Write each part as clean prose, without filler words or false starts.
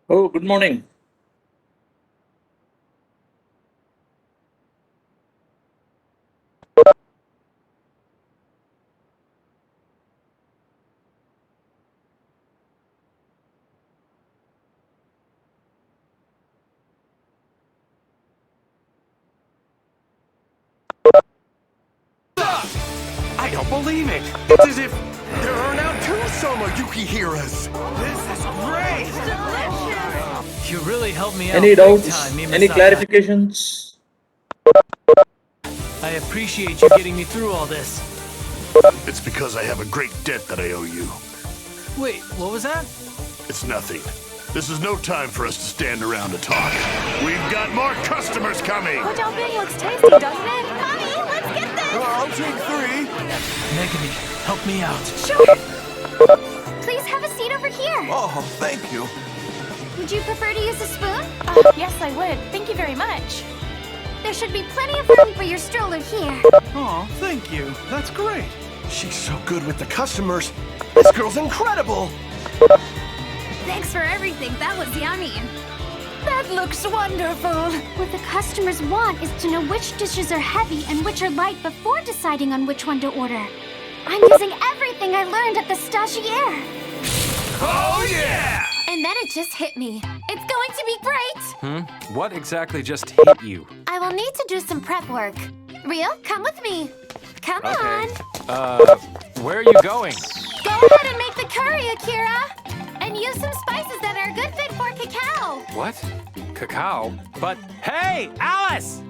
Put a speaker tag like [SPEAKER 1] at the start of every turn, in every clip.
[SPEAKER 1] Oh, good morning.
[SPEAKER 2] I don't believe it. It's as if there are now two Soma Yukihiras. This is great.
[SPEAKER 3] You really helped me out
[SPEAKER 1] Any
[SPEAKER 3] big
[SPEAKER 1] doubts?
[SPEAKER 3] time,
[SPEAKER 1] Any
[SPEAKER 3] Mimasaka.
[SPEAKER 1] clarifications?
[SPEAKER 3] I appreciate you getting me through all this.
[SPEAKER 4] It's because I have a great debt that I owe you.
[SPEAKER 3] Wait, what was that?
[SPEAKER 4] It's nothing. This is no time for us to stand around and talk. We've got more customers coming!
[SPEAKER 5] Hotel Bing looks tasty, doesn't it? Honey, let's get this!
[SPEAKER 2] I'll take three.
[SPEAKER 3] Megami, help me out.
[SPEAKER 5] Sure. Please have a seat over here.
[SPEAKER 2] Oh, thank you.
[SPEAKER 5] Would you prefer to use a spoon?
[SPEAKER 6] Yes, I would. Thank you very much.
[SPEAKER 5] There should be plenty of room for your stroller here.
[SPEAKER 2] Oh, thank you. That's great. She's so good with the customers. This girl's incredible.
[SPEAKER 5] Thanks for everything. That was yummy.
[SPEAKER 6] That looks wonderful.
[SPEAKER 5] What the customers want is to know which dishes are heavy and which are light before deciding on which one to order. I'm using everything I learned at the stagiaire.
[SPEAKER 2] Oh, yeah!
[SPEAKER 5] And then it just hit me. It's going to be great.
[SPEAKER 7] What exactly just hit you?
[SPEAKER 5] I will need to do some prep work. Rio, come with me. Come on.
[SPEAKER 7] Where are you going?
[SPEAKER 5] Go ahead and make the curry, Akira. And use some spices that are a good fit for cacao.
[SPEAKER 7] What? Cacao? But hey, Alice!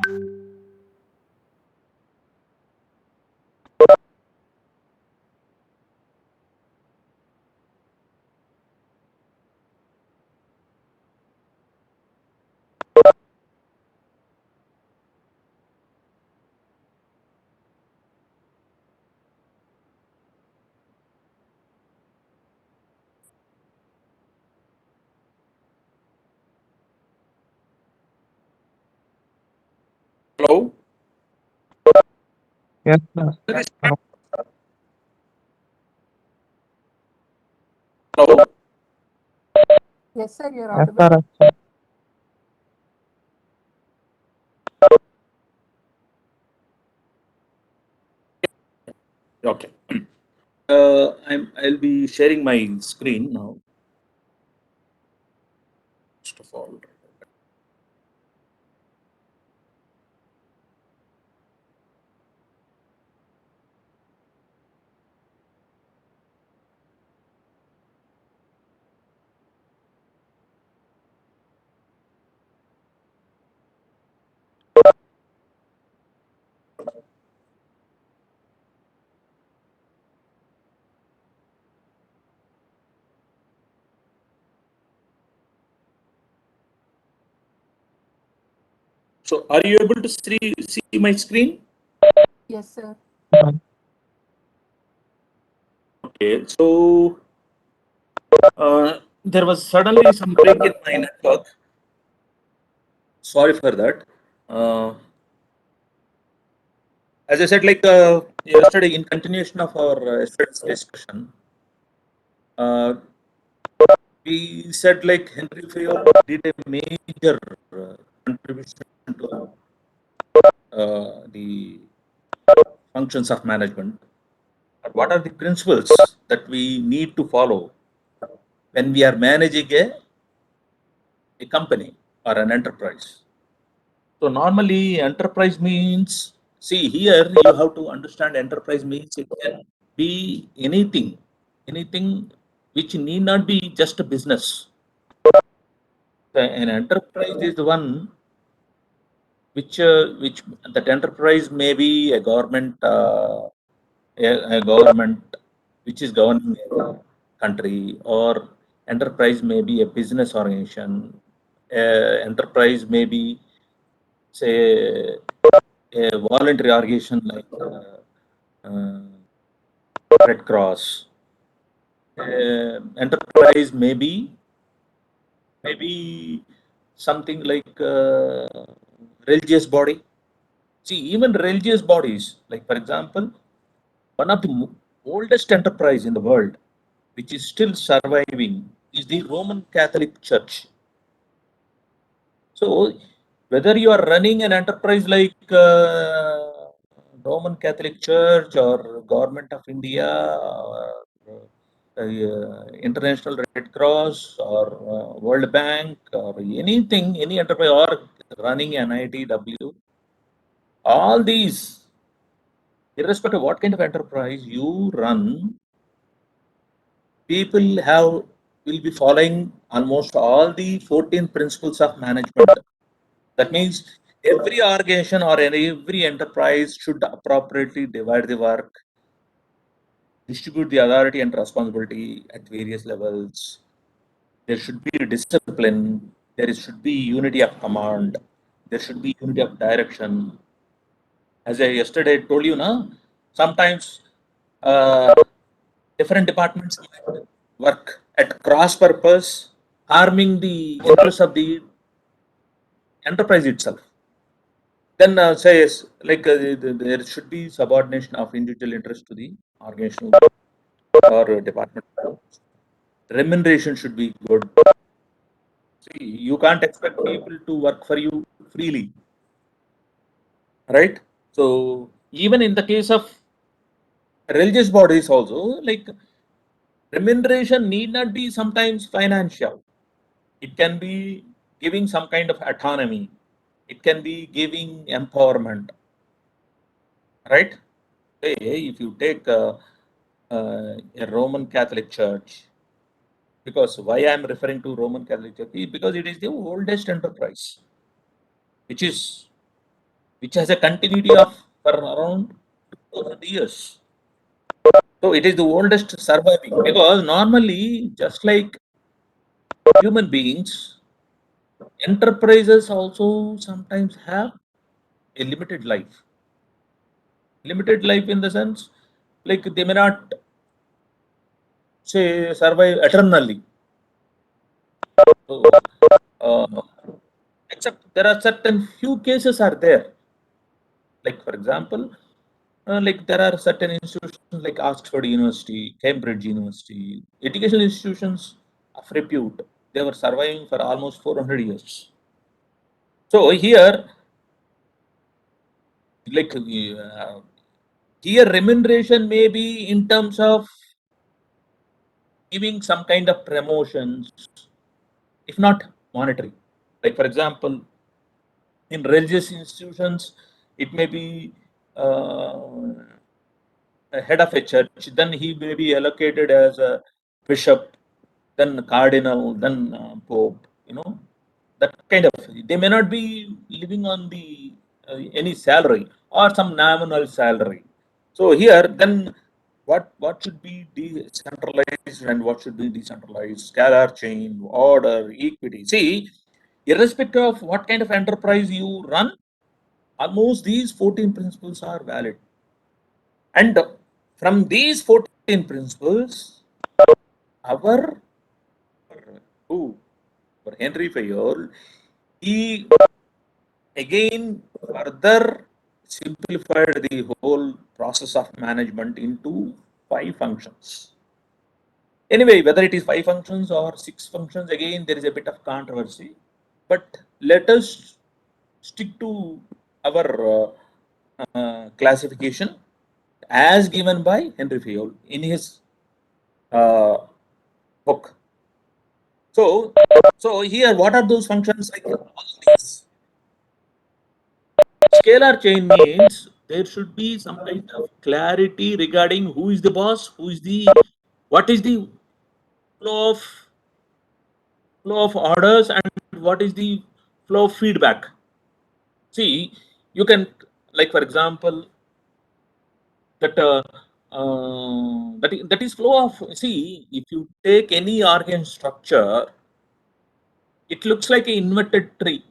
[SPEAKER 1] Hello?
[SPEAKER 8] Yes, sir.
[SPEAKER 1] Hello?
[SPEAKER 9] Yes, sir, you're
[SPEAKER 8] Yes,
[SPEAKER 9] audible.
[SPEAKER 8] sir.
[SPEAKER 1] Okay. I'll be sharing my screen now. First of all. So are you able to see my screen?
[SPEAKER 9] Yes, sir.
[SPEAKER 1] Okay. So there was suddenly some break in my network. Sorry for that. As I said, like yesterday, in continuation of our yesterday's discussion, uh, we said like Henry Fayol did a major contribution to the functions of management. But what are the principles that we need to follow when we are managing a company or an enterprise? So normally enterprise means, see here you have to understand enterprise means it can be anything which need not be just a business. An enterprise is the one which that enterprise may be a government a government which is governing a country, or enterprise may be a business organization. Enterprise may be, say, a voluntary organization like uh, Red Cross. Enterprise may be maybe something like religious body. See, even religious bodies, like for example, one of the oldest enterprise in the world, which is still surviving, is the Roman Catholic Church. So, whether you are running an enterprise like Roman Catholic Church or Government of India or International Red Cross or World Bank or anything, any enterprise or running an ITW, all these, irrespective of what kind of enterprise you run, people will be following almost all the 14 principles of management. That means every organization or every enterprise should appropriately divide the work, distribute the authority and responsibility at various levels. There should be discipline. There should be unity of command. There should be unity of direction. As I yesterday told you, sometimes uh, different departments might work at cross purpose, harming the interests of the enterprise itself. Then says like there should be subordination of individual interest to the organizational or department. Remuneration should be good. See, you can't expect people to work for you freely, right? So even in the case of religious bodies also, like remuneration need not be sometimes financial. It can be giving some kind of autonomy. It can be giving empowerment, right? Hey, if you take a Roman Catholic Church, because why I am referring to Roman Catholic Church is because it is the oldest enterprise, which is which has a continuity of for around 200 years. So it is the oldest surviving because normally, just like human beings, enterprises also sometimes have a limited life. Limited life in the sense, like they may not say survive eternally. So, uh, except there are certain few cases are there. Like for example, like there are certain institutions like Oxford University, Cambridge University, educational institutions of repute. They were surviving for almost 400 years. So here, like here remuneration may be in terms of giving some kind of promotions, if not monetary. Like for example, in religious institutions, it may be a head of a church, then he may be allocated as a bishop, then cardinal, then pope. That kind of. They may not be living on the any salary or some nominal salary. So here, then what should be decentralized and what should be decentralized? Scalar chain, order, equity. See, irrespective of what kind of enterprise you run, almost these 14 principles are valid. And from these 14 principles, our who for Henry Fayol, he again further simplified the whole process of management into 5 functions. Anyway, whether it is 5 functions or 6 functions, again there is a bit of controversy. But let us stick to our classification as given by Henry Fayol in his book. So here, what are those functions? Like all these. Scalar chain means there should be some kind of clarity regarding who is the boss, what is the flow of orders, and what is the flow of feedback. See, you can, like for example, that is flow of. See, if you take any organ structure, it looks like an inverted tree.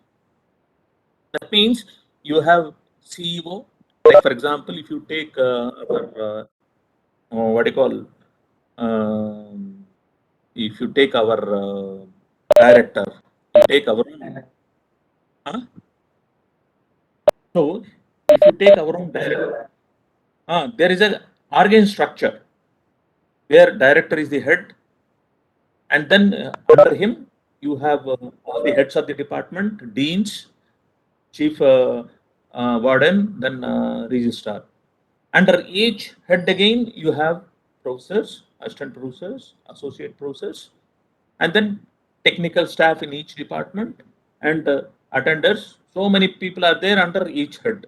[SPEAKER 1] That means you have CEO. Like for example, if you take our what do you call? If you take our director, you take our own. Huh? So if you take our own director, there is an organ structure where director is the head, and then under him you have all the heads of the department, deans, chief warden, then registrar. Under each head again, you have professors, assistant professors, associate professors, and then technical staff in each department and attenders. So many people are there under each head.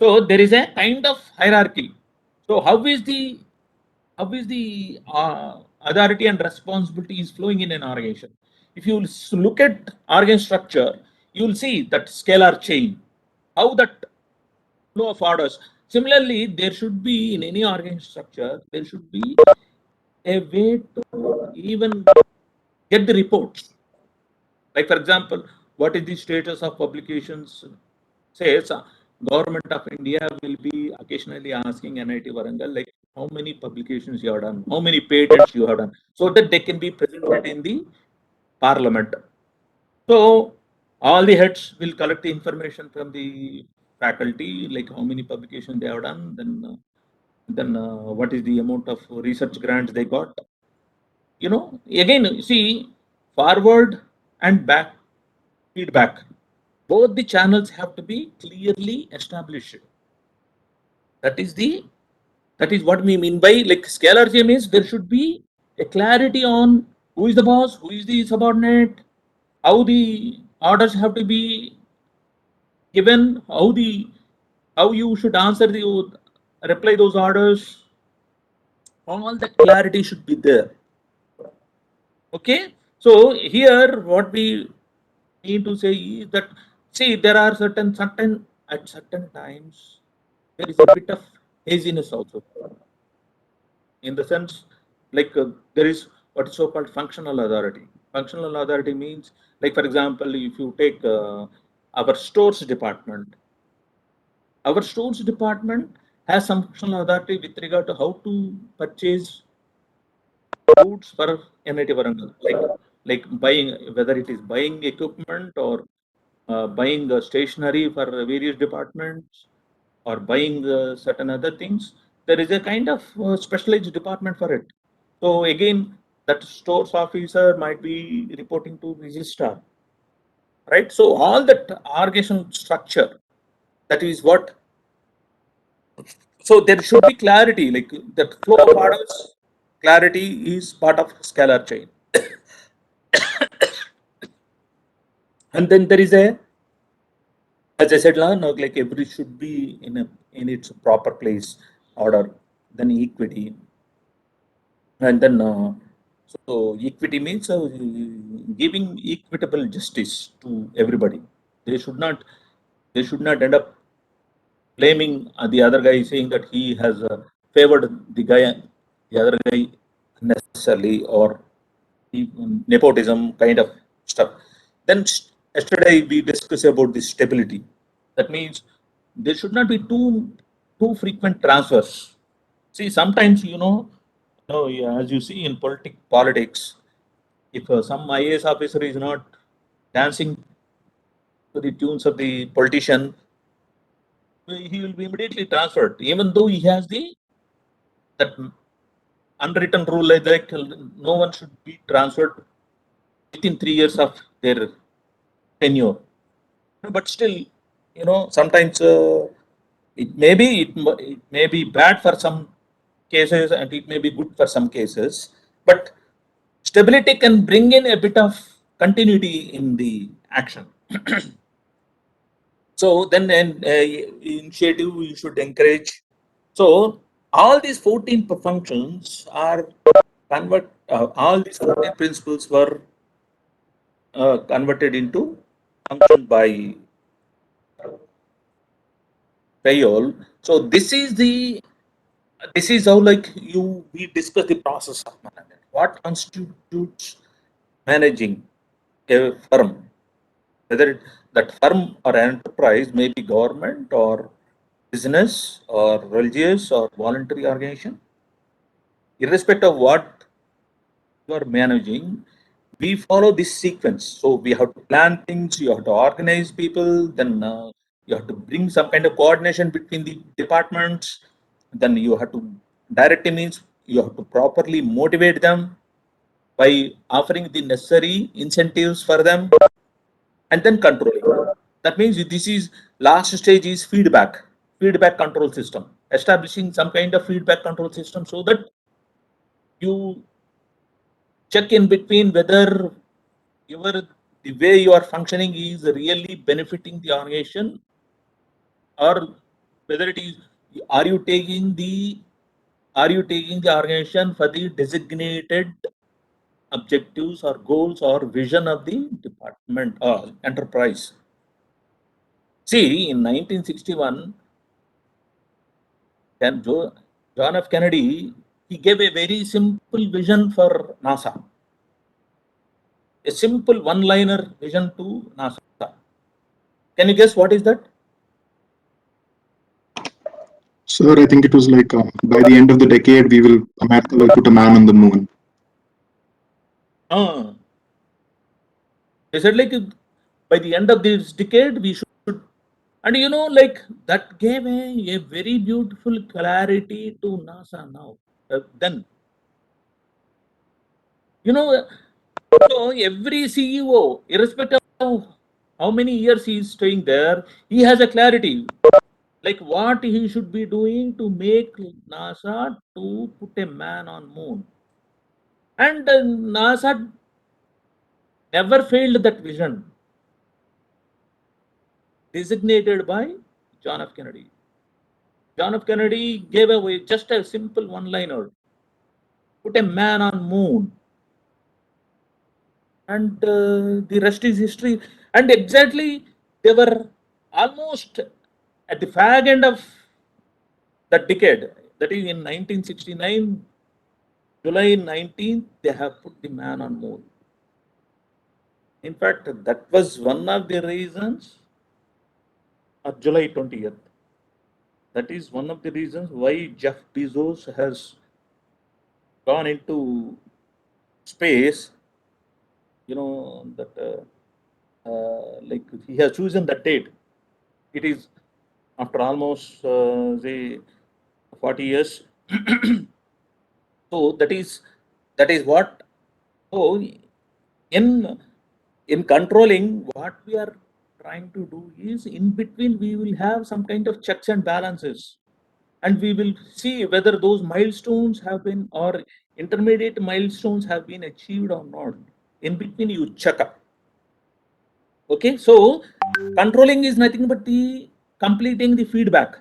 [SPEAKER 1] So there is a kind of hierarchy. So how is the authority and responsibility is flowing in an organization? If you look at organ structure, you will see that scalar chain, how that flow of orders. Similarly, there should be in any organ structure, there should be a way to even get the reports. Like for example, what is the status of publications? Says government of India will be occasionally asking NIT Warangal like how many publications you have done, how many patents you have done, so that they can be presented in the parliament. So all the heads will collect the information from the faculty, like how many publications they have done, then what is the amount of research grants they got. Again, see, forward and back feedback. Both the channels have to be clearly established. That is what we mean by like scalar chain means there should be a clarity on who is the boss, who is the subordinate, how the orders have to be given, how you should answer the reply those orders. All that clarity should be there. Okay, so here what we need to say is that see there are certain at certain times there is a bit of haziness also, in the sense like there is what is so called functional authority. Functional authority means, like for example, if you take our stores department, our stores department has some functional authority with regard to how to purchase goods for native Warangal, like buying, whether it is buying equipment or buying stationery for various departments, or buying certain other things. There is a kind of specialized department for it. So again, that stores officer might be reporting to registrar, right? So all that organization structure, that is what. So there should be clarity, like that flow of orders. Clarity is part of scalar chain, and then there is a, as I said, no, like every should be in its proper place, order, then equity, and then so equity means giving equitable justice to everybody. They should not they should not end up blaming the other guy, saying that he has favored the other guy necessarily, or nepotism kind of stuff. Then yesterday we discussed about the stability. That means there should not be too frequent transfers. See, sometimes yeah, as you see in politics, if some IAS officer is not dancing to the tunes of the politician, he will be immediately transferred, even though he has the that unwritten rule, like no one should be transferred within 3 years of their tenure. But still, sometimes it may be bad for some cases and it may be good for some cases, but stability can bring in a bit of continuity in the action. So then an initiative you should encourage. So all these 14 functions are all these 14 principles were converted into function by Payol. So this is how, like, we discuss the process of management. What constitutes managing a firm? Whether that firm or enterprise may be government or business or religious or voluntary organization, irrespective of what you are managing, we follow this sequence. So we have to plan things, you have to organize people, then you have to bring some kind of coordination between the departments, then you have to directly means you have to properly motivate them by offering the necessary incentives for them, and then controlling. That means this is last stage is feedback control system, establishing some kind of feedback control system so that you check in between whether the way you are functioning is really benefiting the organization, or whether it is, are you taking the organization for the designated objectives or goals or vision of the department or enterprise. See, in 1961, John F. Kennedy, he gave a very simple vision for NASA. A simple one-liner vision to NASA. Can you guess what is that?
[SPEAKER 8] Sir, I think it was like by the end of the decade, America will put a man on the moon.
[SPEAKER 1] They said, like, by the end of this decade, we should, and like that gave a very beautiful clarity to NASA now. Then, so every CEO, irrespective of how many years he is staying there, he has a clarity, like what he should be doing to make NASA to put a man on moon. And NASA never failed that vision, designated by John F. Kennedy. John F. Kennedy gave away just a simple one-liner: put a man on moon. And the rest is history. And exactly, they were almost at the fag end of that decade, that is in 1969, July 19th, they have put the man on moon. In fact, that was one of the reasons, or July 20th, that is one of the reasons why Jeff Bezos has gone into space. You know, that like he has chosen that date. It is after almost, say, 40 years. So that is what. So in controlling, what we are trying to do is, in between we will have some kind of checks and balances, and we will see whether those milestones have been, or intermediate milestones have been achieved or not. In between you check up. Okay, so controlling is nothing but the completing the feedback.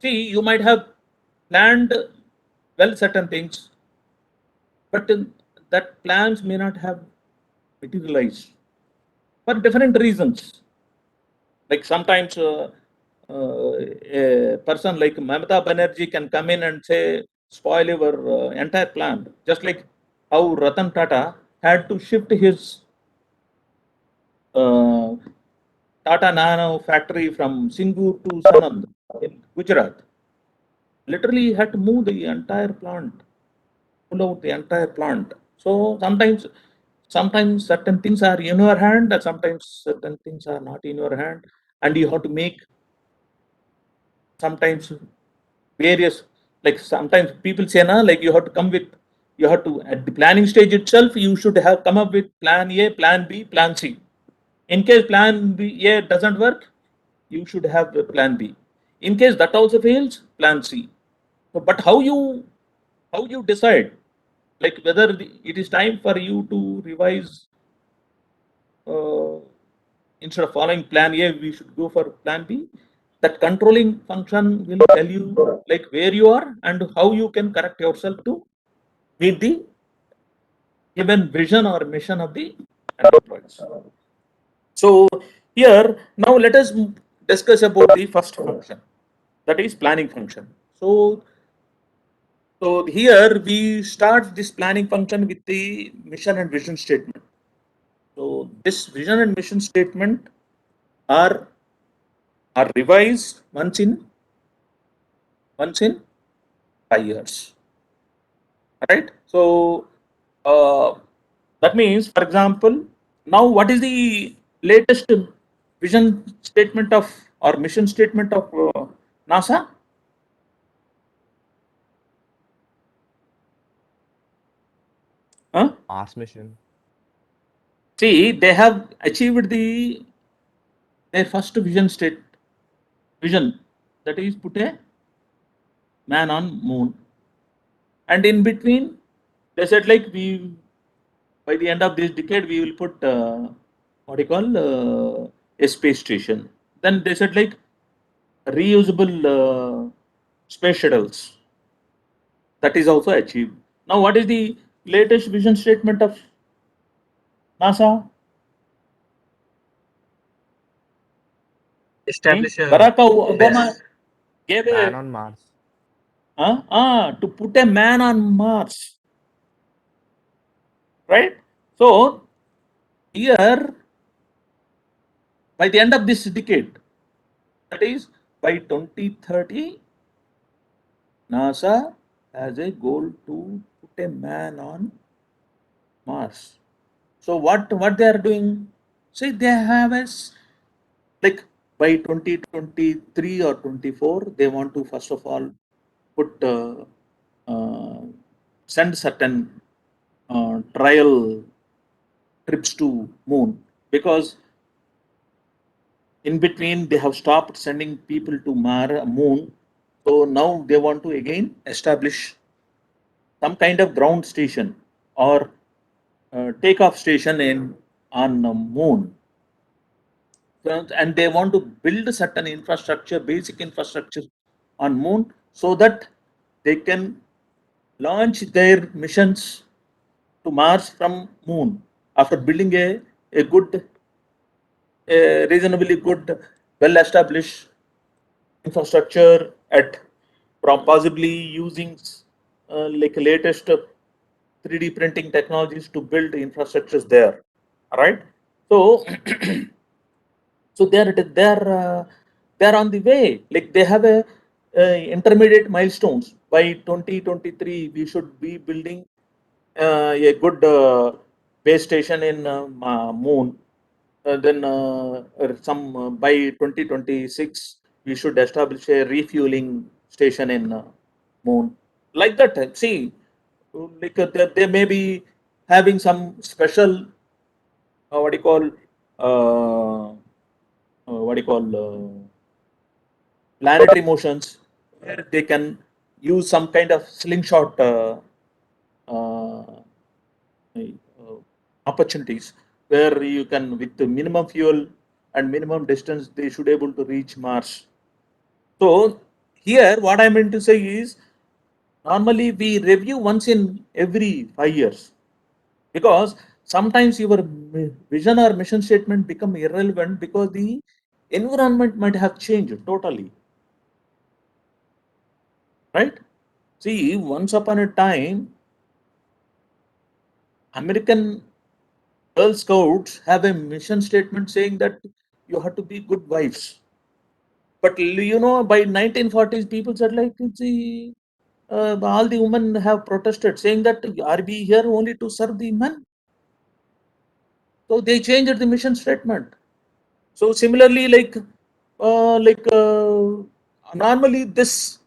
[SPEAKER 1] See, you might have planned well certain things, but that plans may not have materialized for different reasons. Like sometimes a person like Mamata Banerjee can come in and say, spoil your entire plan. Just like how Ratan Tata had to shift his uh, Tata Nano factory from Singur to Sanand in Gujarat. Literally, he had to move the entire plant, pull out the entire plant. So sometimes certain things are in your hand, and sometimes certain things are not in your hand, and you have to make sometimes various, like sometimes people say, na, like you have to come with, you have to, at the planning stage itself, you should have come up with plan A, plan B, plan C. In case plan B, A doesn't work, you should have a plan B. In case that also fails, plan C. So, but how you decide, like whether it is time for you to revise, uh, instead of following plan A, we should go for plan B. That controlling function will tell you like where you are and how you can correct yourself to meet the given vision or mission of the enterprise. So here now let us discuss about the first function, that is planning function. So here we start this planning function with the mission and vision statement. So this vision and mission statement are revised once in 5 years. Right? So that means, for example, now what is the latest vision statement of, or mission statement of NASA? Huh?
[SPEAKER 10] Mars mission.
[SPEAKER 1] See, they have achieved their first vision, that is put a man on moon, and in between they said like we, by the end of this decade we will put what do you call, a space station. Then they said like reusable space shuttles, that is also achieved. Now what is the latest vision statement of NASA?
[SPEAKER 10] Establish a
[SPEAKER 1] Barack Obama gave
[SPEAKER 10] man
[SPEAKER 1] a
[SPEAKER 10] on Mars.
[SPEAKER 1] to put a man on Mars, right? So here, by the end of this decade, that is by 2030, NASA has a goal to put a man on Mars. So what they are doing? See, they have like by 2023 or 24, they want to first of all put uh, send certain trial trips to moon, because in between they have stopped sending people to moon. So now they want to again establish some kind of ground station or takeoff station on moon. And they want to build certain infrastructure, basic infrastructure on moon, so that they can launch their missions to Mars from moon after building a reasonably good, well established infrastructure at possibly using like latest 3D printing technologies to build infrastructures there. All right. So, so they're on the way. Like they have a intermediate milestones. By 2023, we should be building a good base station in Moon. Then some by 2026, we should establish a refueling station in Moon. Like that. See, like they may be having some special what do you call what do you call planetary motions where they can use some kind of slingshot uh, opportunities where you can with the minimum fuel and minimum distance they should able to reach Mars. So here what I meant to say is normally we review once in every 5 years because sometimes your vision or mission statement become irrelevant because the environment might have changed totally, right? See, once upon a time American Girl Scouts have a mission statement saying that you have to be good wives. But by 1940s, people said like, see, all the women have protested, saying that are we here only to serve the men? So they changed the mission statement. So similarly, normally this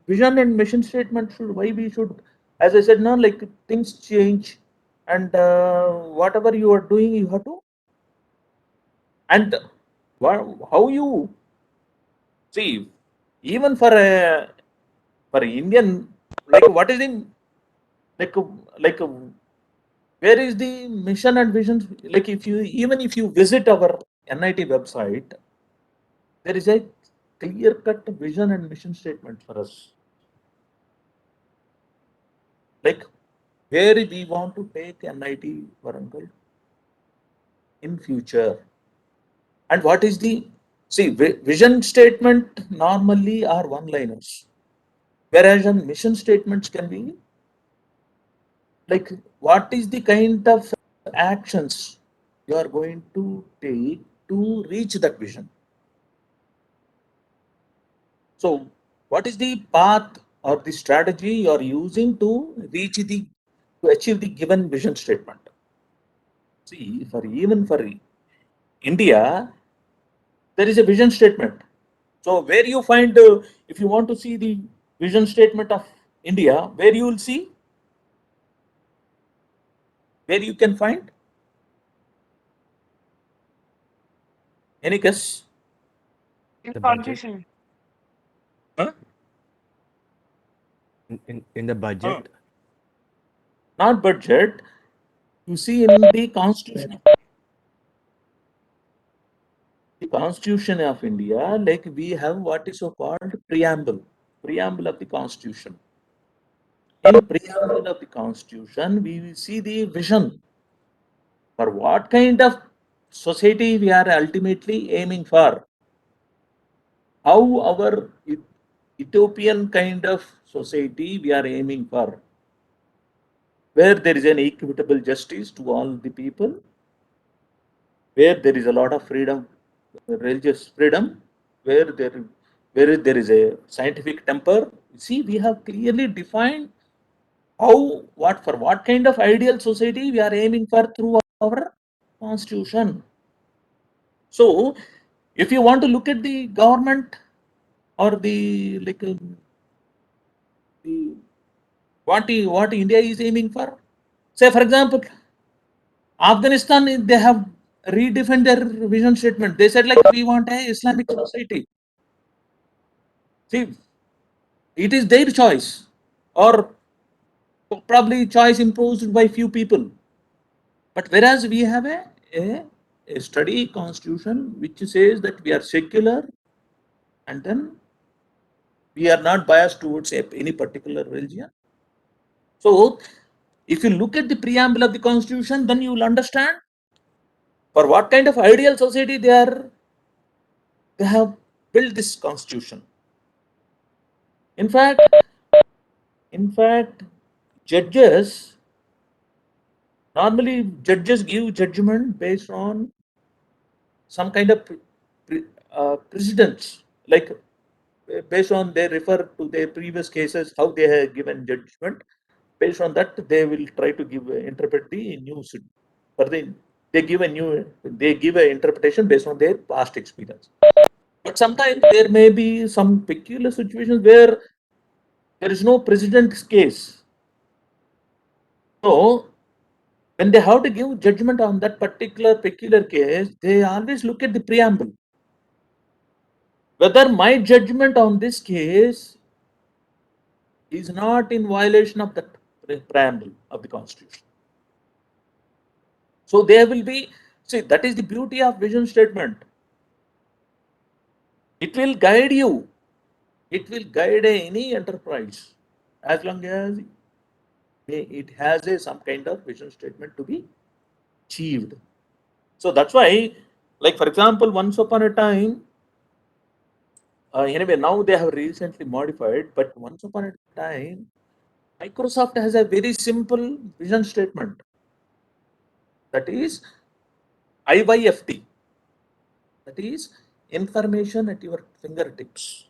[SPEAKER 1] vision and mission statement should why we should, as I said, no, like things change, and whatever you are doing, you have to, and how you see, even for Indian, like what is in like like where is the mission and vision? Like if you visit our NIT website, there is a clear cut vision and mission statement for us. Like where we want to take NIT Warangal in future, and what is the vision statement normally are one liners, whereas mission statements can be like what is the kind of actions you are going to take to reach that vision. So what is the path or the strategy you are using to achieve the given vision statement? See, even for India, there is a vision statement. So where you find if you want to see the vision statement of India, where you will see, where you can find any guess?
[SPEAKER 10] The budget.
[SPEAKER 1] Huh?
[SPEAKER 10] In the budget.
[SPEAKER 1] Not budget. You see in the constitution. The Constitution of India, like we have what is so called preamble of the Constitution. In preamble of the Constitution, we will see the vision for what kind of society we are ultimately aiming for. How our utopian kind of society we are aiming for, where there is an equitable justice to all the people, where there is a lot of freedom, religious freedom, where there is a scientific temper. See, we have clearly defined for what kind of ideal society we are aiming for through our constitution. So, if you want to look at the government or the what India is aiming for, say for example, Afghanistan, they have redefined their vision statement. They said like we want a Islamic society. See, it is their choice, or probably choice imposed by few people. But whereas we have a study constitution which says that we are secular, and then we are not biased towards any particular religion. So, if you look at the preamble of the constitution, then you will understand for what kind of ideal society they have built this constitution. In fact, judges normally give judgment based on some kind of precedents, like based on they refer to their previous cases, how they have given judgment. Based on that, they will try to interpret the news. For they give an interpretation based on their past experience. But sometimes there may be some peculiar situations where there is no precedent case. So when they have to give judgment on that particular peculiar case, they always look at the preamble. Whether my judgment on this case is not in violation of that preamble of the Constitution. So there will be, see, that is the beauty of vision statement. It will guide you. It will guide any enterprise as long as it has some kind of vision statement to be achieved. So that's why, like for example, once upon a time, anyway, now they have recently modified, but once upon a time, Microsoft has a very simple vision statement. That is IYFT. That is information at your fingertips.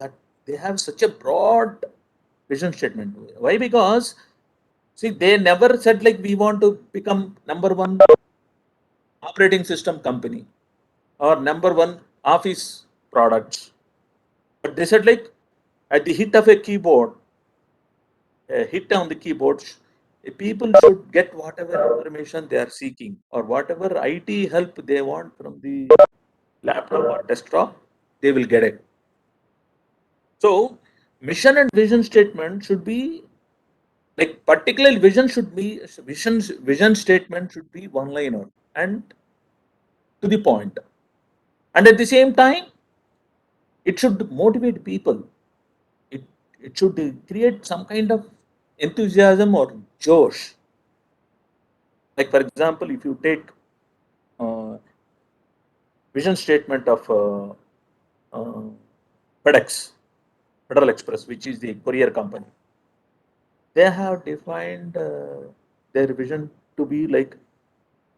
[SPEAKER 1] That they have such a broad vision statement. Why? Because see, they never said like we want to become #1 operating system company or #1 office products. But they said like at the hit of a keyboard, a hit on the keyboard, people should get whatever information they are seeking or whatever IT help they want from the laptop or desktop, they will get it. So mission and vision statement should be like particularly vision statement should be one-liner and to the point. And at the same time, it should motivate people. It should create some kind of enthusiasm or josh. Like for example, if you take vision statement of FedEx, Federal Express, which is the courier company, they have defined their vision to be like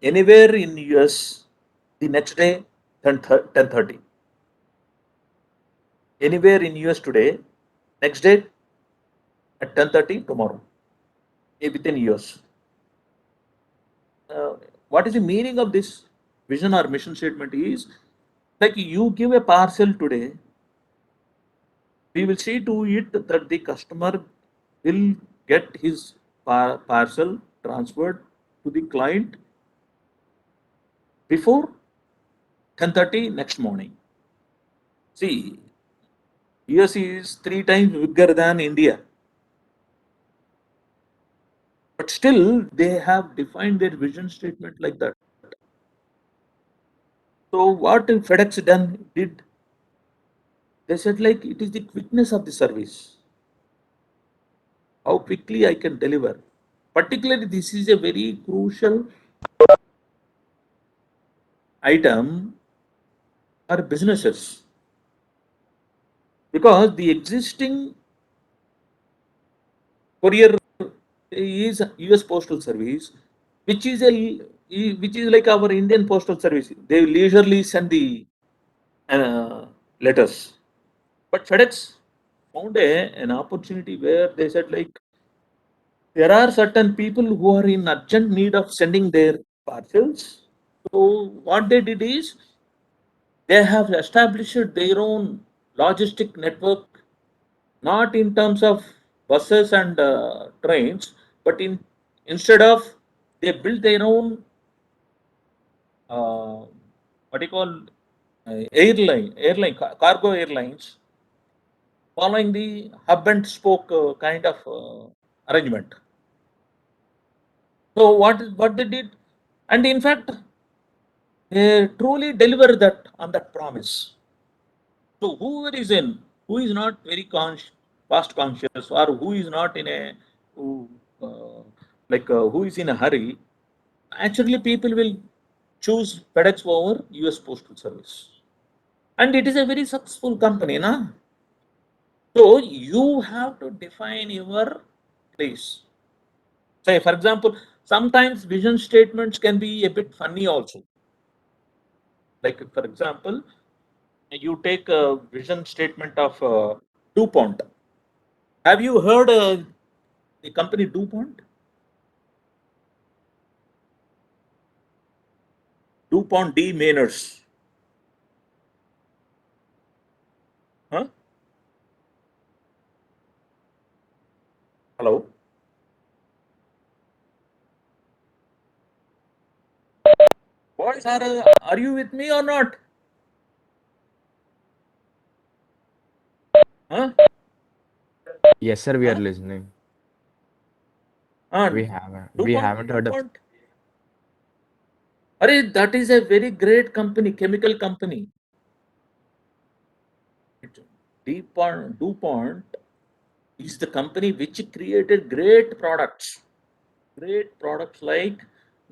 [SPEAKER 1] anywhere in US the next day 10:30. Anywhere in US today, next day at 10:30 tomorrow, within US. What is the meaning of this vision or mission statement is like you give a parcel today, we will see to it that the customer will get his parcel transferred to the client before 10:30 next morning. See, US is 3 times bigger than India. But still, they have defined their vision statement like that. So what FedEx did? They said like it is the quickness of the service. How quickly I can deliver. Particularly, this is a very crucial item for businesses because the existing courier is US Postal Service, which is like our Indian Postal Service. They leisurely send the letters, but FedEx found an opportunity where they said like there are certain people who are in urgent need of sending their parcels. So what they did is they have established their own logistic network, not in terms of buses and trains, but instead of they built their own what do you call cargo airlines, following the hub and spoke kind of arrangement. So what they did, and in fact, they truly deliver that on that promise. So who is not very cost conscious, or who is not in a who is in a hurry, actually people will choose FedEx over US Postal Service. and it is a very successful company, na? So you have to define your place. Say, for example, sometimes vision statements can be a bit funny also. Like, for example, you take a vision statement of DuPont. Have you heard the company DuPont? DuPont D. Mainers. Huh? Hello? Boys, are you with me or not? Huh?
[SPEAKER 10] Yes, sir, we are
[SPEAKER 1] Huh?
[SPEAKER 10] listening.
[SPEAKER 1] Uh,
[SPEAKER 10] We
[SPEAKER 1] DuPont,
[SPEAKER 10] haven't heard of.
[SPEAKER 1] DuPont. Arey, that is a very great company, chemical company. DuPont is the company which created great products like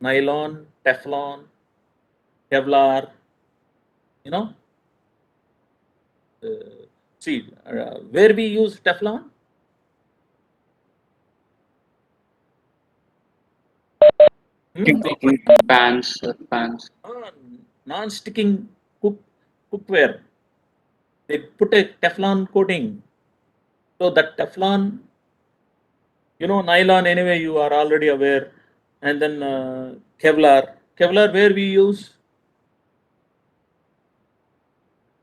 [SPEAKER 1] nylon, Teflon, Kevlar. You know, see where we use Teflon. Hmm.
[SPEAKER 11] Pans.
[SPEAKER 1] Non-sticking cookware. They put a Teflon coating. So that Teflon, nylon anyway, you are already aware. And then Kevlar. Kevlar, where we use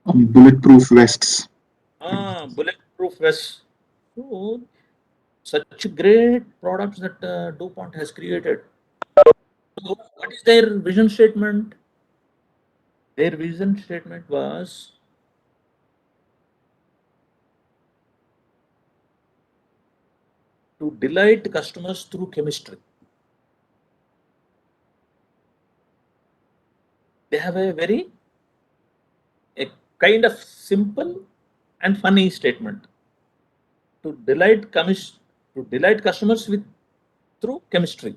[SPEAKER 8] Bulletproof vests.
[SPEAKER 1] bulletproof vest. So, such great products that DuPont has created. So, what is their vision statement? Their vision statement was to delight customers through chemistry. They have a kind of simple and funny statement to delight customers with through chemistry.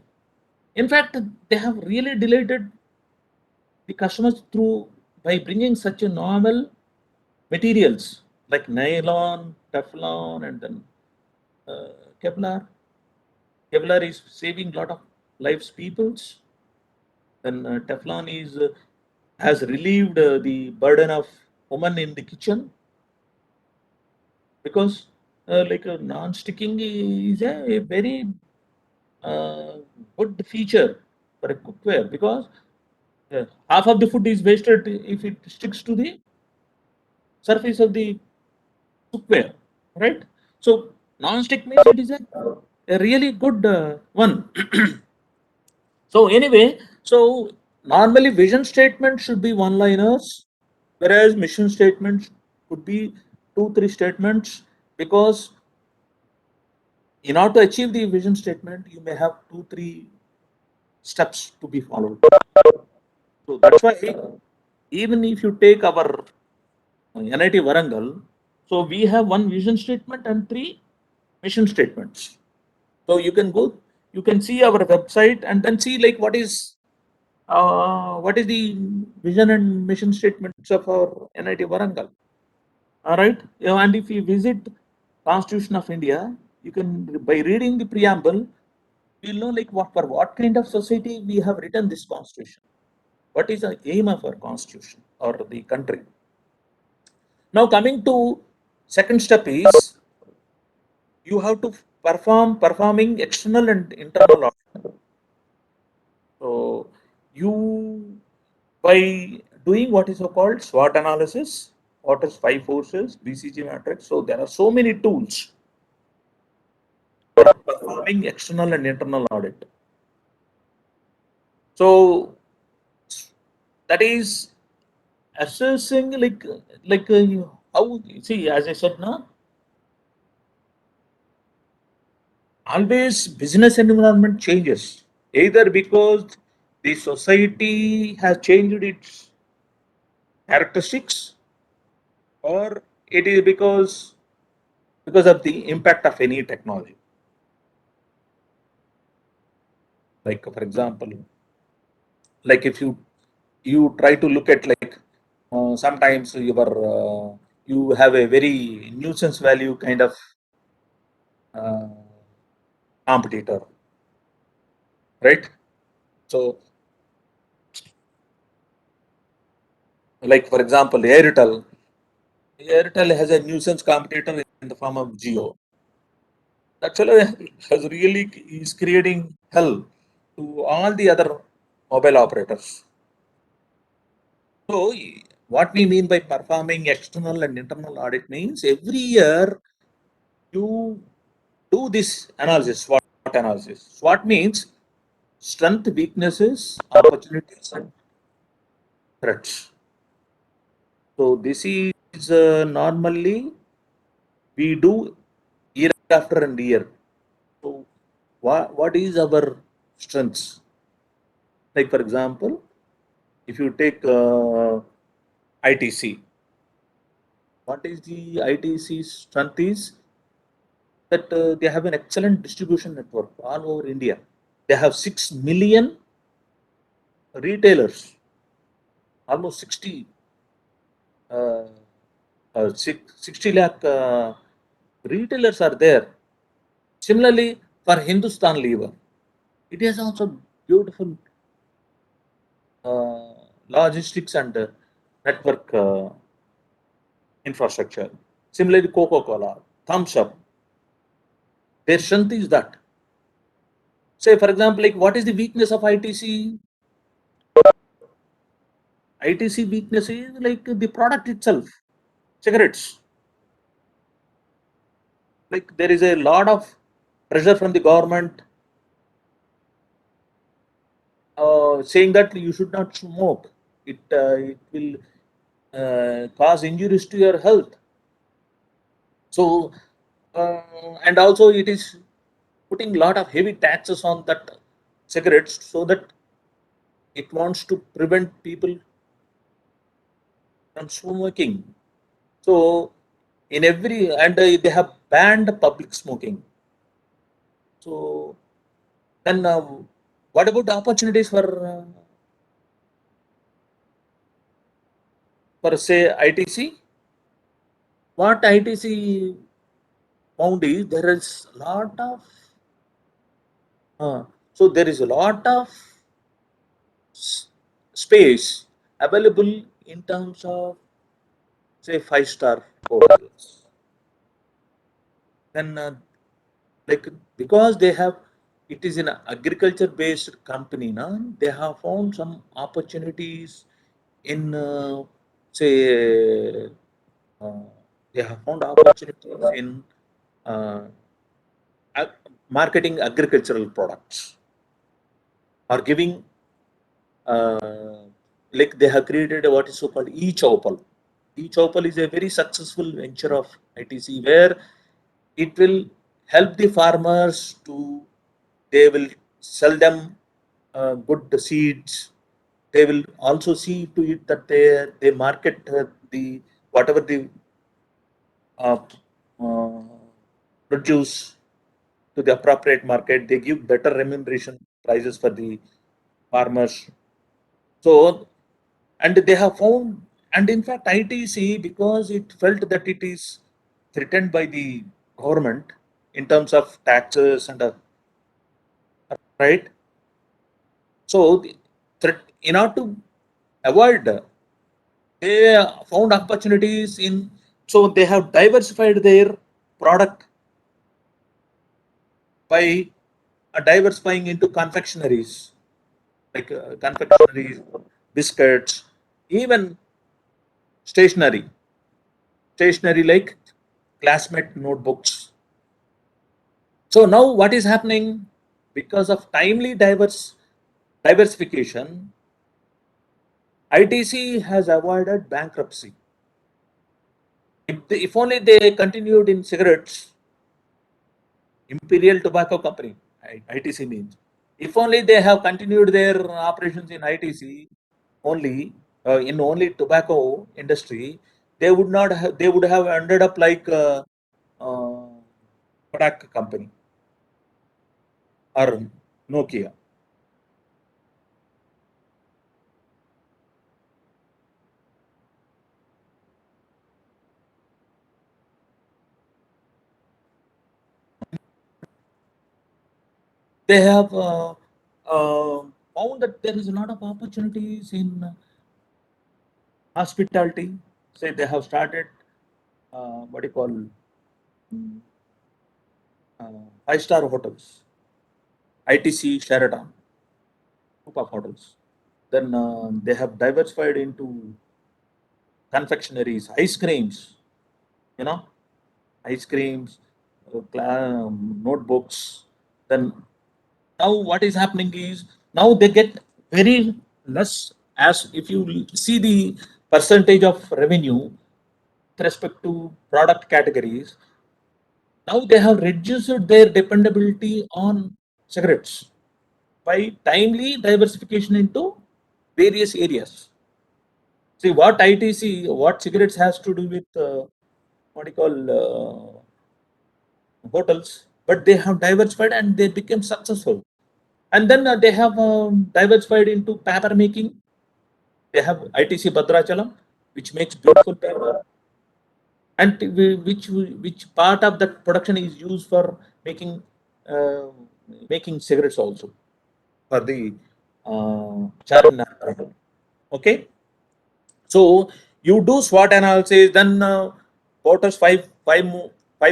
[SPEAKER 1] In fact, they have really delighted the customers through by bringing such a novel materials like nylon, Teflon, and then uh, Kevlar. Kevlar is saving lot of lives, peoples. Then Teflon is has relieved the burden of women in the kitchen because like non-sticking is a very uh, good feature for a cookware because half of the food is wasted if it sticks to the surface of the cookware, right? So non-stick means it is a really good one. So anyway, so normally vision statements should be one-liners, whereas mission statements could be two, three statements because in order to achieve the vision statement, you may have two, three steps to be followed. So that's why even if you take our NIT Varangal, so we have one vision statement and three mission statements. So you can see our website and then see like what is the vision and mission statements of our NIT Varangal. All right, and if you visit Constitution of India, you can by reading the preamble, you'll know like what kind of society we have written this constitution. What is the aim of our constitution or the country? Now coming to second step is you have to performing external and internal audit. So you by doing what is so called SWOT analysis, what is five forces, BCG matrix. So there are so many tools for performing external and internal audit. So that is assessing how see as I said now, always business environment changes either because the society has changed its characteristics or it is because of the impact of any technology. Like for example, like if you try to look at like sometimes you have a very nuisance value kind of uh, competitor, right? So, like for example, Airtel has a nuisance competitor in the form of Jio. Actually, has really is creating hell to all the other mobile operators. So, what we mean by performing external and internal audit means every year you do this analysis, SWOT analysis. SWOT means strength, weaknesses, opportunities, and threats. So, this is normally we do year after and year. So, what is our strengths? Like, for example, if you take ITC, what is the ITC's strength is that they have an excellent distribution network all over India. They have 6 million retailers, almost uh, 60 lakh retailers are there. Similarly, for Hindustan Lever, it has also beautiful uh, logistics and network infrastructure. Similarly, Coca-Cola, Thumbs Up, their strength is that. Say, for example, like what is the weakness of ITC? ITC weakness is like the product itself, cigarettes. Like there is a lot of pressure from the government saying that you should not smoke. It will cause injuries to your health. So and also it is putting a lot of heavy taxes on that cigarettes so that it wants to prevent people from smoking. So in every and they have banned public smoking. So then what about the opportunities for say ITC? What ITC found is there is a lot of so there is a lot of space available in terms of say 5-star hotels. Then like because they have it is an agriculture based company now they have found some opportunities in say uh, they have found opportunities in uh, marketing agricultural products or giving uh, like they have created what is so called e-chopal. E-chopal is a very successful venture of ITC where it will help the farmers to they will sell them good seeds. They will also see to it that they market the whatever the uh, uh, produce to the appropriate market. They give better remuneration prices for the farmers. So and they have found and in fact ITC because it felt that it is threatened by the government in terms of taxes and right. So the threat in order to avoid they found opportunities in so they have diversified their product by diversifying into confectionaries like confectionaries, biscuits, even stationery, stationery like classmate notebooks. So now what is happening because of timely diversification, ITC has avoided bankruptcy. If only they continued in cigarettes, Imperial Tobacco Company, ITC means. If only they have continued their operations in ITC only, in only tobacco industry, they would not have, they would have ended up like uh, Kodak company or Nokia. They have found that there is a lot of opportunities in hospitality. Say they have started what do you call mm, five-star hotels, ITC Sheraton, group of hotels. Then they have diversified into confectionaries, ice creams, you know, ice creams, notebooks. Then now what is happening is now they get very less as if you see the percentage of revenue with respect to product categories. Now they have reduced their dependability on cigarettes by timely diversification into various areas. See what ITC, what cigarettes has to do with what you call hotels, but they have diversified and they became successful. And then they have diversified into paper making. They have ITC Bhadrachalam, which makes beautiful paper, and which part of that production is used for making uh, making cigarettes also for the Charminar product. Okay, so you do SWOT analysis, then Porter's five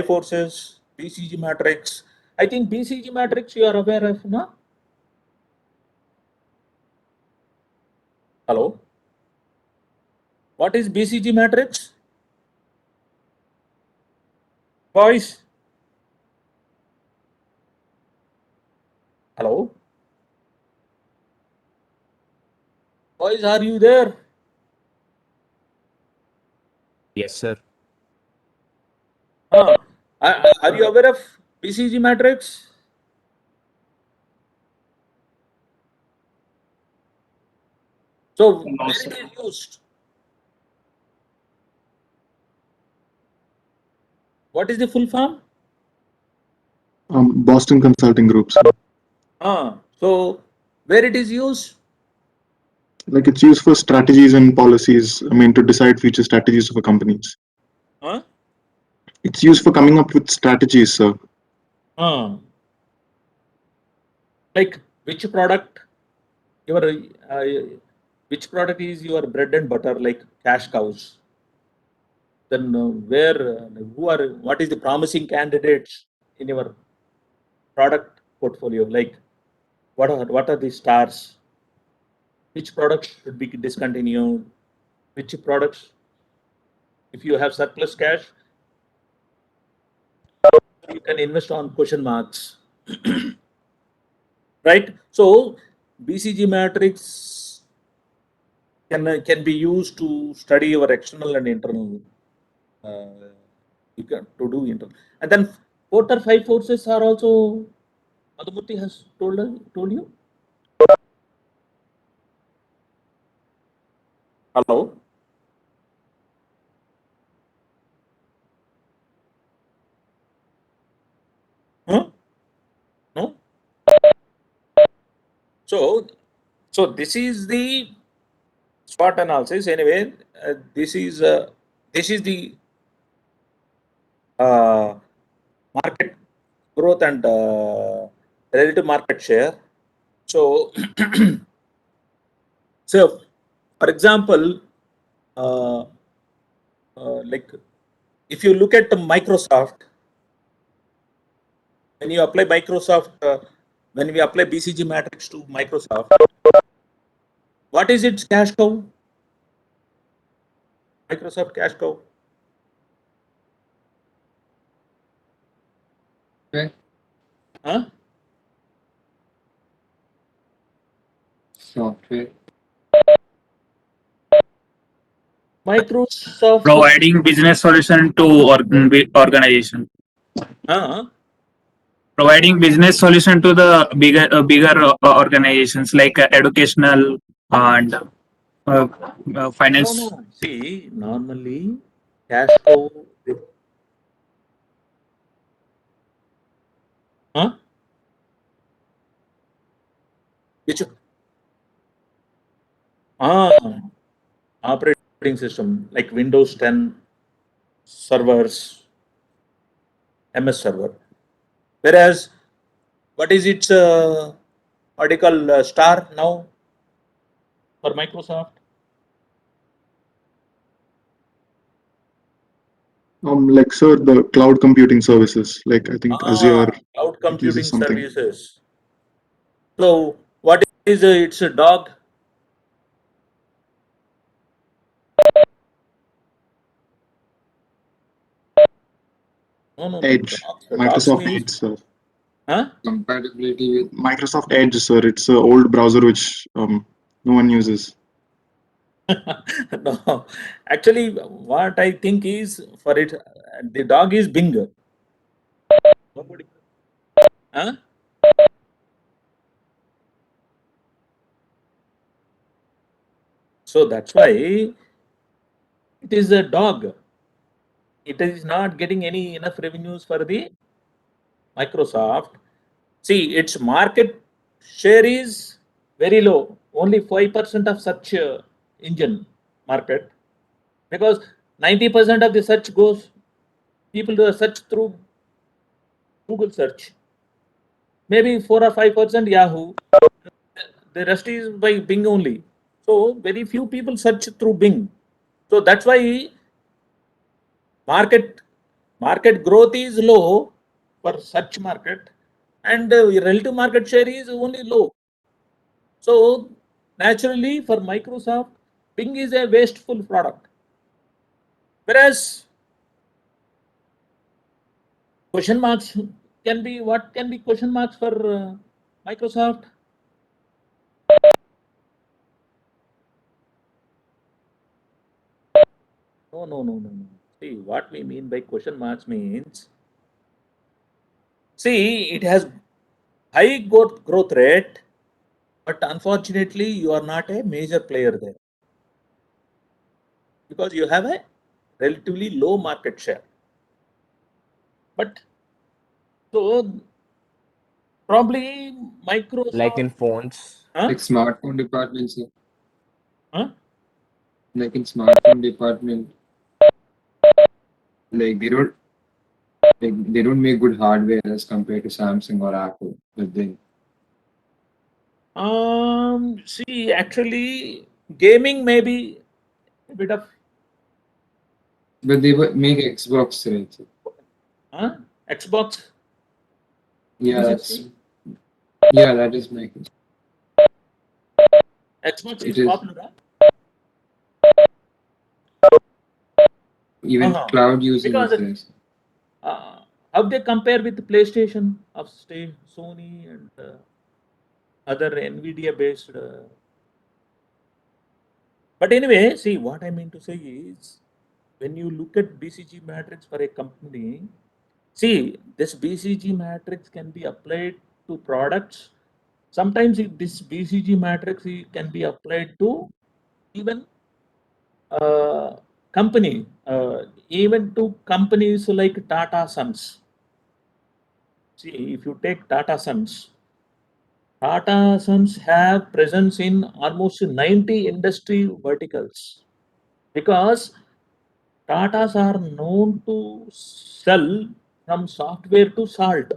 [SPEAKER 1] forces, BCG matrix. I think BCG matrix you are aware of, no? Hello, what is BCG matrix, boys? Hello, boys, are you there?
[SPEAKER 10] Yes, sir.
[SPEAKER 1] Are you aware of BCG matrix? So where it is used? What is the full form?
[SPEAKER 8] Boston Consulting Group, sir.
[SPEAKER 1] So where it is used?
[SPEAKER 8] Like it's used for strategies and policies. I mean, to decide future strategies of a companies.
[SPEAKER 1] Huh?
[SPEAKER 8] It's used for coming up with strategies, sir.
[SPEAKER 1] Like which product? Your which product is your bread and butter? Like cash cows. Then who are, what is the promising candidates in your product portfolio? Like what are the stars? Which products should be discontinued? Which products, if you have surplus cash, you can invest on question marks, right? So BCG matrix can be used to study your external and internal. You can to do internal, and then Porter five forces are also. Madhumurthy has told you. Hello. Huh? No. So this is the SWOT analysis. Anyway, this is the uh, market growth and relative market share. So, so for example, uh, like if you look at the Microsoft, when you apply Microsoft, when we apply BCG matrix to Microsoft, what is its cash cow? Microsoft cash cow.
[SPEAKER 11] Okay.
[SPEAKER 1] Huh?
[SPEAKER 11] Software.
[SPEAKER 1] Microsoft
[SPEAKER 12] Providing business solution to organization. Providing business solution to the bigger organizations like educational and finance.
[SPEAKER 1] No. See, normally cash cow. Huh? Which operating system like Windows 10 servers, MS server. Whereas what is its what do you call star now for Microsoft?
[SPEAKER 8] Like sir, the cloud computing services, like I think Azure,
[SPEAKER 1] Cloud
[SPEAKER 8] it
[SPEAKER 1] computing
[SPEAKER 8] uses something.
[SPEAKER 1] services. So what is its dog? No.
[SPEAKER 8] Edge,
[SPEAKER 1] Dogs
[SPEAKER 8] Microsoft
[SPEAKER 1] means,
[SPEAKER 8] Edge, sir.
[SPEAKER 1] huh?
[SPEAKER 11] Compatibility with
[SPEAKER 8] Microsoft Edge, sir. It's an old browser which no one uses.
[SPEAKER 1] No, actually, what I think is for it, the dog is Bing. Nobody, huh? So that's why it is a dog. It is not getting any enough revenues for the Microsoft. See, its market share is very low, only 5% of search engine market, because 90% of the search goes, people do a search through Google search, maybe 4 or 5% Yahoo, the rest is by Bing only. So very few people search through Bing. So that's why market market growth is low for search market, and relative market share is only low. So naturally for Microsoft, Bing is a wasteful product. Whereas question marks can be, what can be question marks for Microsoft? No. See, what we mean by question marks means, see, it has high growth rate, but unfortunately, you are not a major player there because you have a relatively low market share. But so probably Microsoft,
[SPEAKER 10] Like in phones.
[SPEAKER 1] huh?
[SPEAKER 11] like smartphone department, sir.
[SPEAKER 1] Huh?
[SPEAKER 11] Like in smartphone department, like they don't make good hardware as compared to Samsung or Apple. But they
[SPEAKER 1] See, actually, gaming may be a bit of,
[SPEAKER 11] make Xbox, right? Sir?
[SPEAKER 1] huh? Xbox
[SPEAKER 11] Yeah,
[SPEAKER 1] 360.
[SPEAKER 11] that is making
[SPEAKER 1] Xbox
[SPEAKER 11] it
[SPEAKER 1] is
[SPEAKER 11] is
[SPEAKER 1] popular,
[SPEAKER 11] even
[SPEAKER 1] huh?
[SPEAKER 11] cloud using
[SPEAKER 1] Because
[SPEAKER 11] is there. Sir.
[SPEAKER 1] how they compare with the PlayStation of Sony and other Nvidia based. But anyway, see, what I mean to say is, when you look at BCG matrix for a company, see, this BCG matrix can be applied to products. Sometimes this BCG matrix can be applied to even company, even to companies like Tata Sons. See, if you take Tata Sons have presence in almost 90 industry verticals, because Tatas are known to sell from software to salt.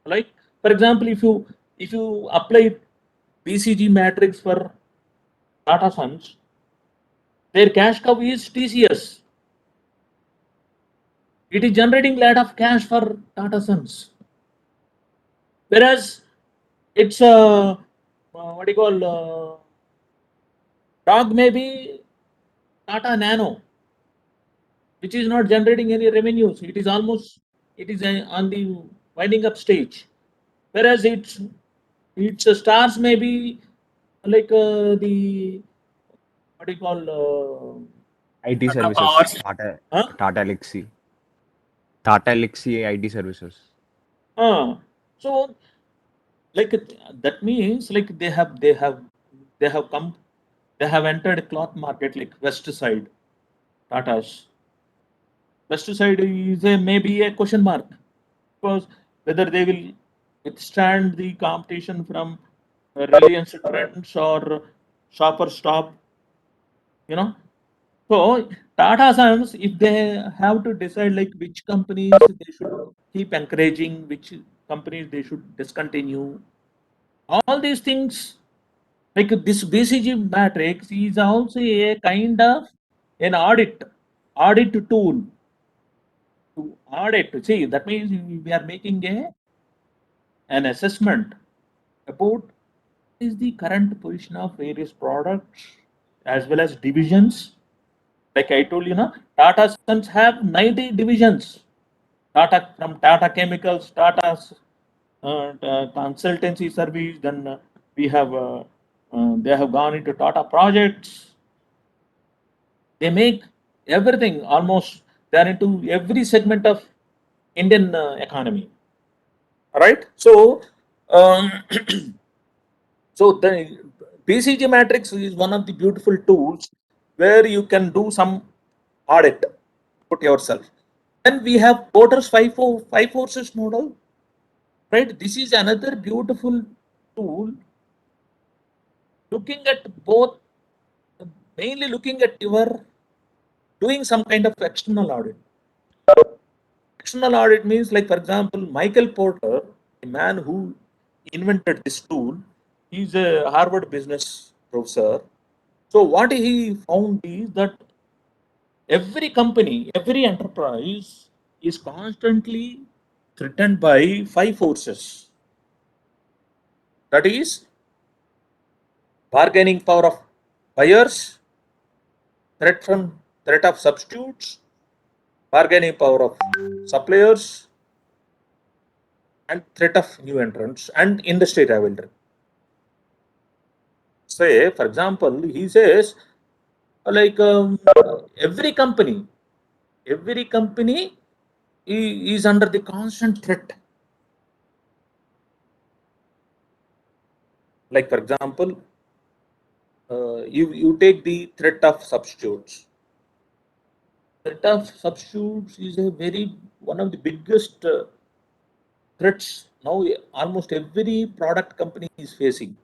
[SPEAKER 1] Like, for example, if you apply BCG matrix for Tata Sons, their cash cow is TCS. It is generating lot of cash for Tata Sons. Whereas it's what do you call, dog maybe Tata Nano, which is not generating any revenues. It is on the winding up stage. Whereas its stars may be like the, what do you call,
[SPEAKER 10] IT
[SPEAKER 12] Tata
[SPEAKER 10] services.
[SPEAKER 12] Powers.
[SPEAKER 1] huh?
[SPEAKER 10] Tata Elxsi. Tata Elxsi IT services.
[SPEAKER 1] So like that means like they have come they have entered cloth market like west side. Tata's west side is maybe a question mark, because whether they will withstand the competition from Reliance Trends or Shopper Stop, you know. So Tata Sons, if they have to decide like which companies they should keep encouraging which companies they should discontinue. All these things, like this BCG matrix is also a kind of an audit tool to audit. See, that means we are making an assessment about is the current position of various products as well as divisions. Like I told you, na, Tata Sons have 90 divisions. Tata from Tata Chemicals, Tata's consultancy service. Then we have they have gone into Tata projects. They make everything almost. They are into every segment of Indian economy. Right. So, um, so the BCG matrix is one of the beautiful tools where you can do some audit, put yourself. Then we have Porter's five forces model, right? This is another beautiful tool looking at both, mainly looking at your doing some kind of external audit. External audit means, like, for example, Michael Porter, the man who invented this tool, he's a Harvard business professor. So, what he found is that every company, every enterprise is constantly threatened by five forces. That is bargaining power of buyers, threat of substitutes, bargaining power of suppliers, and threat of new entrants and industry rivalry. Say, for example, he says, like every company is under the constant threat. Like, for example, you take the threat of substitutes. Threat of substitutes is a very one of the biggest threats now. Almost every product company is facing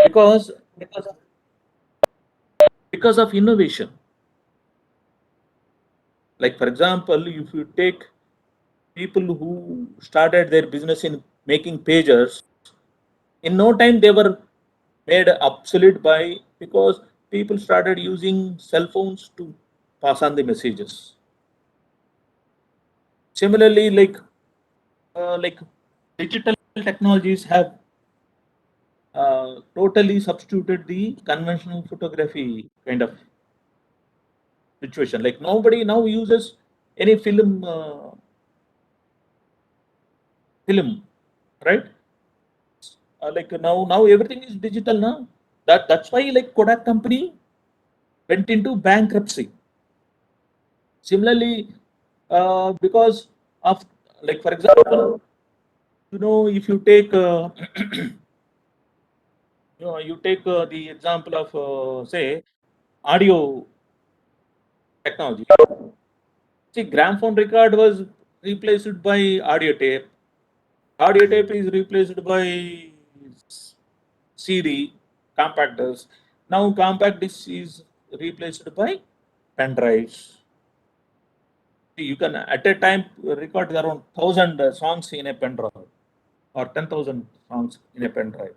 [SPEAKER 1] because because of, because of innovation. Like, for example, if you take people who started their business in making pages, in no time they were made obsolete by because people started using cell phones to pass on the messages. Similarly, like digital technologies have totally substituted the conventional photography kind of situation. Like nobody now uses any film, right? Like now everything is digital now. That's why like Kodak company went into bankruptcy. Similarly, because of, like, for example, if you take you take the example of say audio technology. See, gramophone record was replaced by audio tape. Audio tape is replaced by CD, compact disc. Now compact disc is replaced by pen drives. You can at a time record around 1,000 songs in a pen drive or 10,000 songs in a pen drive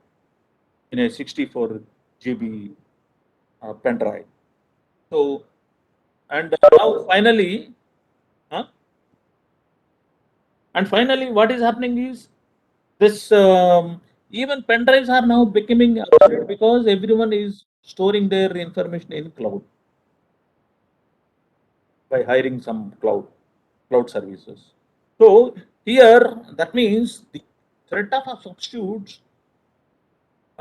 [SPEAKER 1] in a 64 GB pen drive. So, and now finally, huh? And finally, what is happening is this even pen drives are now becoming obsolete because everyone is storing their information in cloud by hiring some cloud services. So here that means the threat of substitutes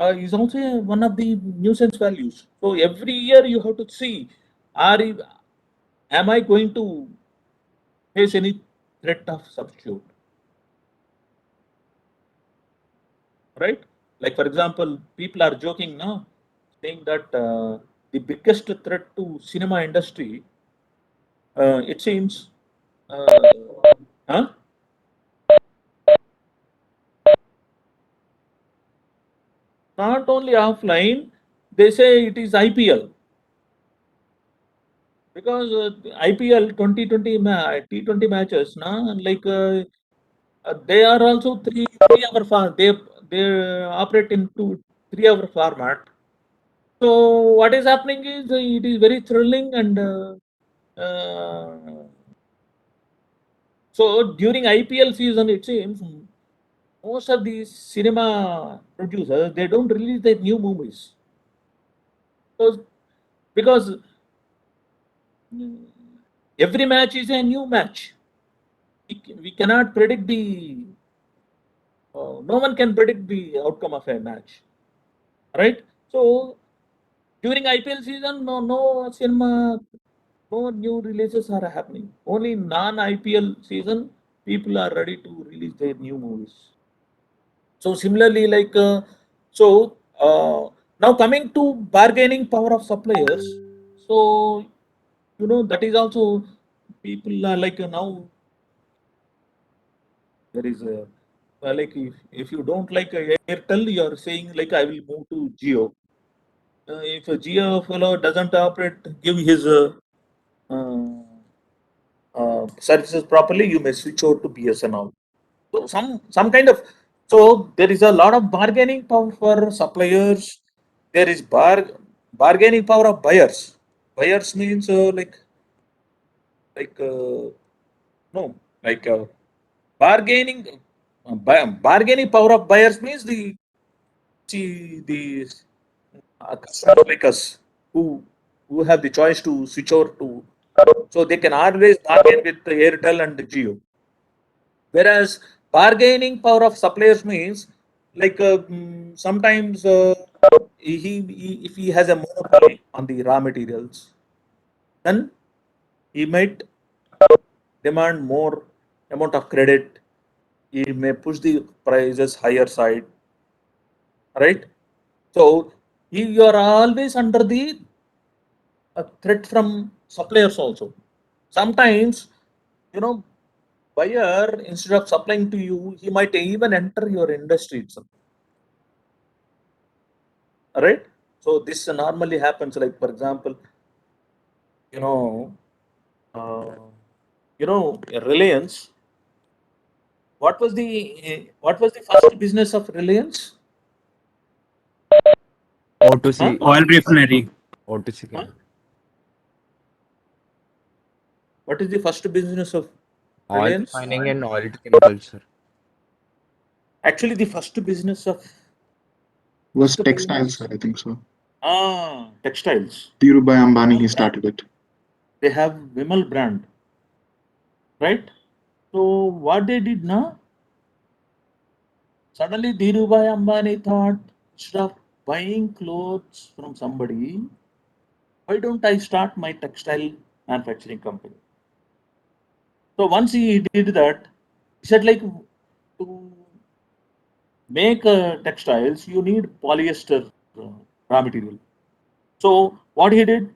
[SPEAKER 1] is also one of the nuisance values. So every year you have to see, am I going to face any threat of substitute? Right? Like, for example, people are joking now, saying that the biggest threat to cinema industry, it seems, uh, huh? Not only offline, they say it is IPL because IPL 2020 T20 matches, they are also 3 hour they operate in 3 hour format. So what is happening is it is very thrilling and so during IPL season it seems most of these cinema producers they don't release their new movies because every match is a new match. We cannot predict the no one can predict the outcome of a match, right? So during IPL season, no cinema, no new releases are happening. Only non-IPL season, people are ready to release their new movies. So similarly, now coming to bargaining power of suppliers. So that is also people are now there is a if you don't like Airtel, you are saying I will move to Geo. If a Geo fellow doesn't give his services properly, you may switch over to BSNL. So some kind of so there is a lot of bargaining power for suppliers. There is bargaining power of buyers. Buyers means like no like bargaining bargaining power of buyers means the customer like us who have the choice to switch over to so they can always bargain with the Airtel and the Geo. Whereas bargaining power of suppliers means sometimes if he has a monopoly on the raw materials, then he might demand more amount of credit. He may push the prices higher side, right? So you are always under the threat from suppliers also. Sometimes, buyer instead of supplying to you, he might even enter your industry itself. Right? So this normally happens. Like for example, you know, uh, Reliance. What was the first business of Reliance?
[SPEAKER 10] O2C.
[SPEAKER 12] Oil refinery.
[SPEAKER 10] O2C.
[SPEAKER 1] Huh? What is the first business of
[SPEAKER 10] Oil
[SPEAKER 1] Reliance?
[SPEAKER 10] refining and oil to chemicals, sir.
[SPEAKER 1] Actually, the first business of
[SPEAKER 8] Was textiles, sir, I think so.
[SPEAKER 1] Textiles.
[SPEAKER 8] Dhirubhai Ambani, he started it.
[SPEAKER 1] They have Vimal brand, right? So what they did now? Suddenly Dhirubhai Ambani thought, instead of buying clothes from somebody, why don't I start my textile manufacturing company? So once he did that, he said to make textiles, you need polyester raw material. So what he did,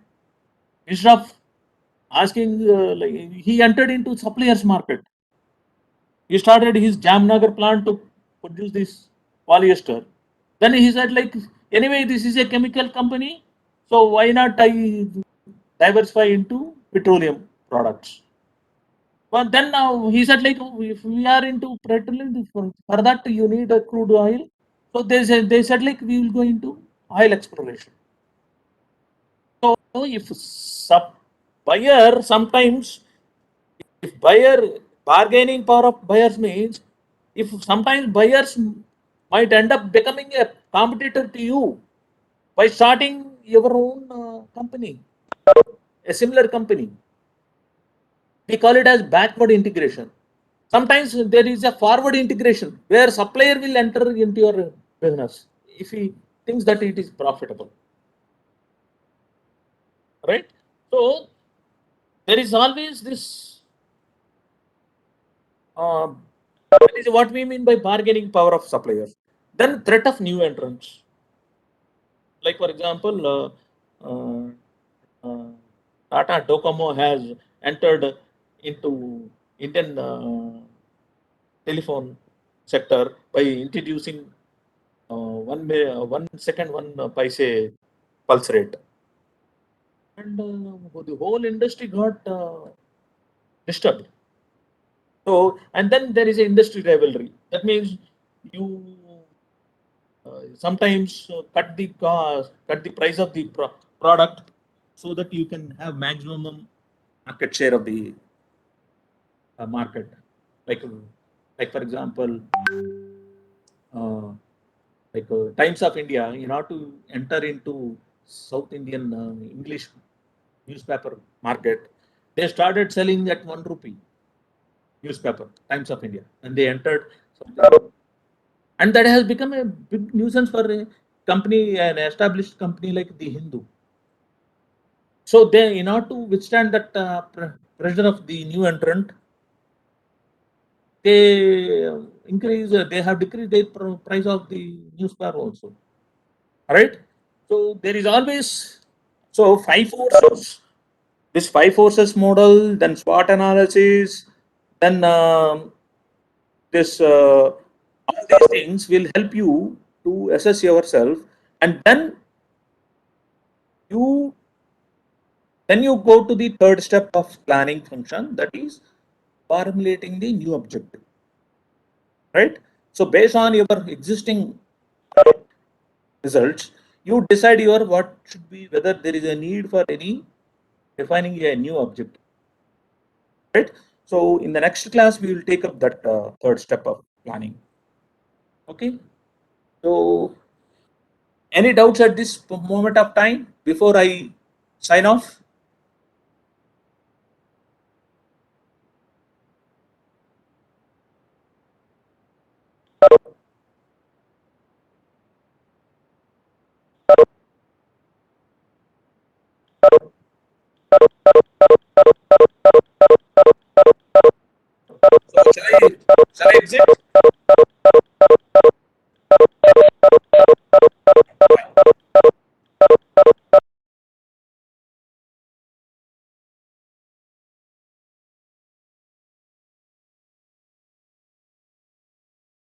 [SPEAKER 1] instead of asking, he entered into suppliers market. He started his Jamnagar plant to produce this polyester. Then he said, anyway, this is a chemical company, so why not I diversify into petroleum products? But then now he said, if we are into petroleum, for that you need a crude oil. So they said we will go into oil exploration. So if buyer sometimes if buyer bargaining power of buyers means if sometimes buyers might end up becoming a competitor to you by starting your own company, a similar company. We call it as backward integration. Sometimes there is a forward integration where supplier will enter into your business if he thinks that it is profitable, right? So there is always this that is what we mean by bargaining power of suppliers. Then threat of new entrants. Like for example, Tata Docomo has entered into Indian telephone sector by introducing 1 second 1 paise pulse rate. and the whole industry got disturbed. So, and then there is an industry rivalry. That means you sometimes cut the price of the product so that you can have maximum market share of the market. Like, like for example, Times of India, in order to enter into South Indian English newspaper market, they started selling at 1 rupee newspaper, Times of India, and they entered. And that has become a big nuisance for a company, an established company like the Hindu. So they, in order to withstand that pressure of the new entrant, they they have decreased the price of the newspaper also. All right. So there is always, so 5 forces. This 5 forces model, then SWOT analysis, then this all these things will help you to assess yourself, and you then you go to the third step of planning function, that is formulating the new objective, right? So based on your existing results, you decide your what should be, whether there is a need for any defining a new objective, right? So in the next class we will take up that third step of planning. Okay, so any doubts at this moment of time before I sign off? So shall I exit?